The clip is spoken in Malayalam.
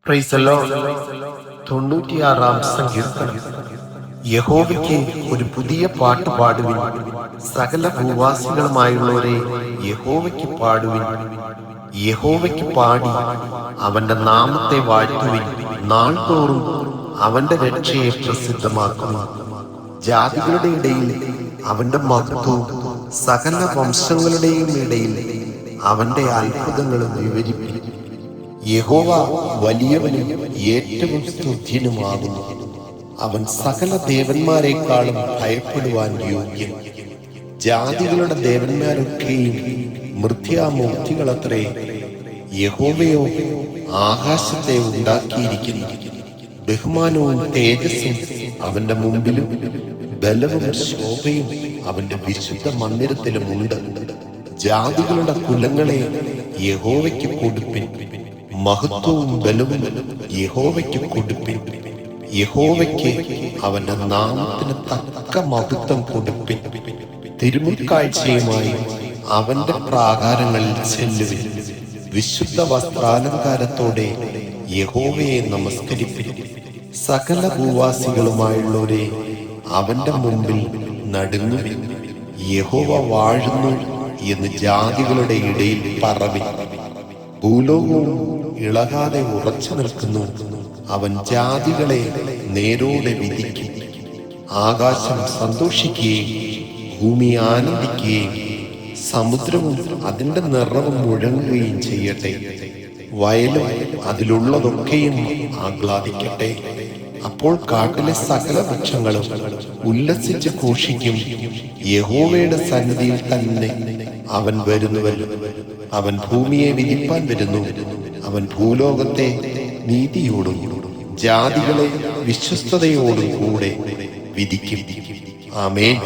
Praise the Lord. 96-ാം സങ്കീർത്തനം. യഹോവയ്ക്ക് ഒരു പുതിയ പാട്ട് പാടുവിൻ, സകല ഭൂവാസികളുമായുള്ളവരെ യഹോവയ്ക്ക് പാടുവിൻ. യഹോവയ്ക്ക് പാടി അവന്റെ നാമത്തെ വാഴ്ത്തുവിൻ. നാൾതോറും അവന്റെ രക്ഷയെ പ്രസിദ്ധമാക്കുന്നു. ജാതികളുടെ ഇടയിൽ അവന്റെ മഹത്വവും സകല വംശങ്ങളുടെയും ഇടയിൽ അവന്റെ അത്ഭുതങ്ങളും വിവരിപ്പിൻ. യഹോവ വലിയവനും ഏറ്റവും സ്തുത്യനുമാകുന്നു. അവൻ സകല ദേവന്മാരെക്കാളും ഭയപ്പെടുവാൻ യോഗ്യൻ. ജാതികളുടെ ദേവന്മാരൊക്കെയും മൃത്യാമൂർത്തികളത്രേ. യഹോവയോ ആകാശത്തെ ഉണ്ടാക്കിയിരിക്കുന്നു. ബഹുമാനവും തേജസ്സും അവന്റെ മുമ്പിലും ബലവും ശോഭയും അവന്റെ വിശുദ്ധ മന്ദിരത്തിലുമുണ്ട്. ജാതികളുടെ കുലങ്ങളെ യഹോവയ്ക്ക് കൊടുപ്പിൻ. മഹത്വവും ബലവും യഹോവയ്ക്ക് കൊടുപ്പിൻ. യഹോവയ്ക്ക് അവന്റെ നാമത്തിന് തക്ക മഹത്വം കൊടുപ്പിൻ. തിരുമുൽക്കാഴ്ചയുമായി അവന്റെ പ്രാകാരങ്ങളിൽ ചെല്ലുവിൻ. വിശുദ്ധ വസ്ത്രാലങ്കാരത്തോടെ യഹോവയെ നമസ്കരിപ്പിൻ. സകല ഭൂവാസികളുമായുള്ളവരെ അവന്റെ മുമ്പിൽ നടുങ്ങുവിൻ. യഹോവ വാഴുന്നു എന്ന് ജാതികളുടെ ഇടയിൽ പറവിൻ. ഭൂലോകവും ഇളകാതെ ഉറച്ചു നിൽക്കുന്നു. അവൻ ജാതികളെ നേരോടെ വിധിക്കും. ആകാശം സന്തോഷിക്കുകയും ഭൂമി ആനന്ദിക്കുകയും സമുദ്രവും അതിന്റെ നിറവും മുഴങ്ങുകയും ചെയ്യട്ടെ. വയലും അതിലുള്ളതൊക്കെയും ആഹ്ലാദിക്കട്ടെ. അപ്പോൾ കാട്ടിലെ സകല വൃക്ഷങ്ങളും ഉല്ലസിച്ച് ഘോഷിക്കും. യഹോവയുടെ സന്നിധിയിൽ തന്നെ അവൻ വരുന്നുവല്ലോ. അവൻ ഭൂമിയെ വിധിപ്പാൻ വരുന്നു. അവൻ ഭൂലോകത്തെ നീതിയോടും ജാതികളെ വിശ്വസ്തയോടും കൂടെ വിധിക്കും. ആമേൻ.